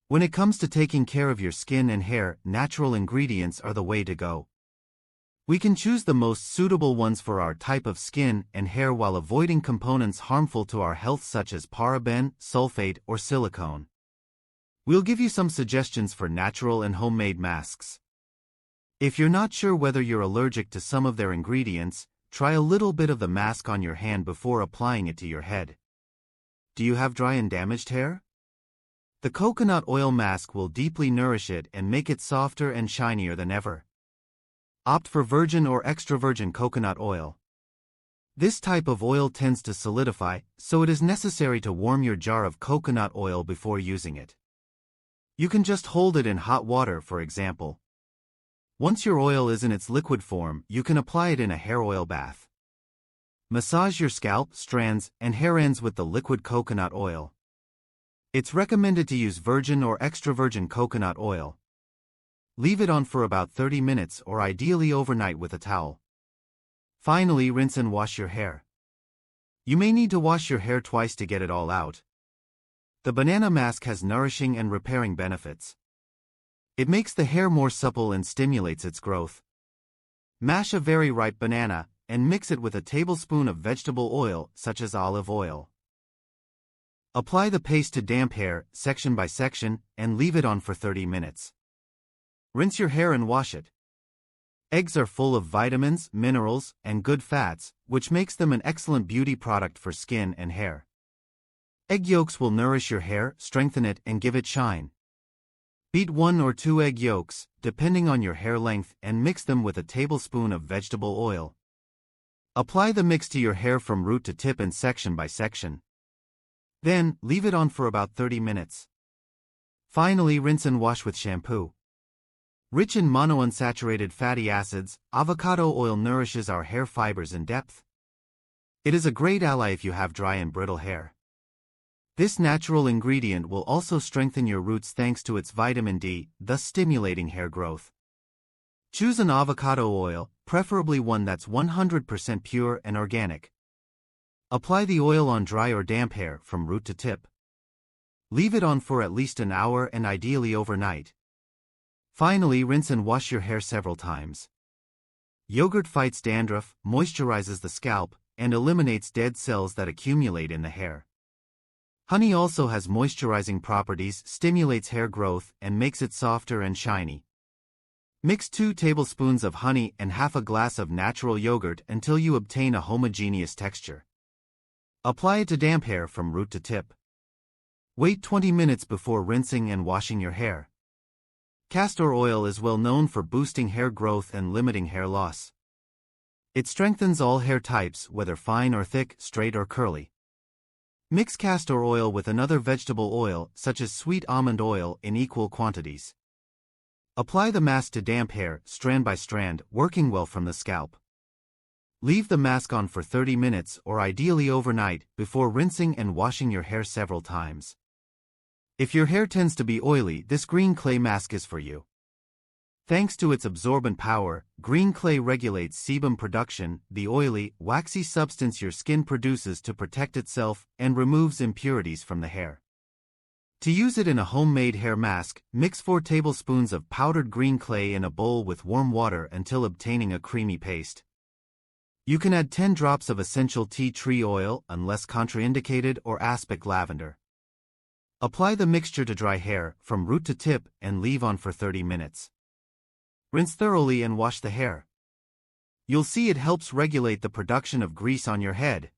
When it comes to taking care of your skin and hair, natural ingredients are the way to go. We can choose the most suitable ones for our type of skin and hair while avoiding components harmful to our health such as paraben, sulfate, or silicone. We'll give you some suggestions for natural and homemade masks. If you're not sure whether you're allergic to some of their ingredients, try a little bit of the mask on your hand before applying it to your head. Do you have dry and damaged hair? The coconut oil mask will deeply nourish it and make it softer and shinier than ever. Opt for virgin or extra virgin coconut oil. This type of oil tends to solidify, so it is necessary to warm your jar of coconut oil before using it. You can just hold it in hot water, for example. Once your oil is in its liquid form, you can apply it in a hair oil bath. Massage your scalp, strands, and hair ends with the liquid coconut oil. It's recommended to use virgin or extra virgin coconut oil. Leave it on for about 30 minutes or ideally overnight with a towel. Finally, rinse and wash your hair. You may need to wash your hair twice to get it all out. The banana mask has nourishing and repairing benefits. It makes the hair more supple and stimulates its growth. Mash a very ripe banana and mix it with a tablespoon of vegetable oil, such as olive oil. Apply the paste to damp hair, section by section, and leave it on for 30 minutes. Rinse your hair and wash it. Eggs are full of vitamins, minerals, and good fats, which makes them an excellent beauty product for skin and hair. Egg yolks will nourish your hair, strengthen it, and give it shine. Beat 1 or 2 egg yolks, depending on your hair length, and mix them with a tablespoon of vegetable oil. Apply the mix to your hair from root to tip and section by section. Then, leave it on for about 30 minutes. Finally, rinse and wash with shampoo. Rich in monounsaturated fatty acids, avocado oil nourishes our hair fibers in depth. It is a great ally if you have dry and brittle hair. This natural ingredient will also strengthen your roots thanks to its vitamin D, thus stimulating hair growth. Choose an avocado oil, preferably one that's 100% pure and organic. Apply the oil on dry or damp hair from root to tip. Leave it on for at least an hour and ideally overnight. Finally, rinse and wash your hair several times. Yogurt fights dandruff, moisturizes the scalp, and eliminates dead cells that accumulate in the hair. Honey also has moisturizing properties, stimulates hair growth, and makes it softer and shiny. Mix 2 tablespoons of honey and half a glass of natural yogurt until you obtain a homogeneous texture. Apply it to damp hair from root to tip. Wait 20 minutes before rinsing and washing your hair. Castor oil is well known for boosting hair growth and limiting hair loss. It strengthens all hair types, whether fine or thick, straight or curly. Mix castor oil with another vegetable oil, such as sweet almond oil, in equal quantities. Apply the mask to damp hair, strand by strand, working well from the scalp. Leave the mask on for 30 minutes or ideally overnight before rinsing and washing your hair several times. If your hair tends to be oily, this green clay mask is for you. Thanks to its absorbent power, green clay regulates sebum production, the oily, waxy substance your skin produces to protect itself, and removes impurities from the hair. To use it in a homemade hair mask, mix 4 tablespoons of powdered green clay in a bowl with warm water until obtaining a creamy paste. You can add 10 drops of essential tea tree oil, unless contraindicated, or aspic lavender. Apply the mixture to dry hair, from root to tip, and leave on for 30 minutes. Rinse thoroughly and wash the hair. You'll see it helps regulate the production of grease on your head.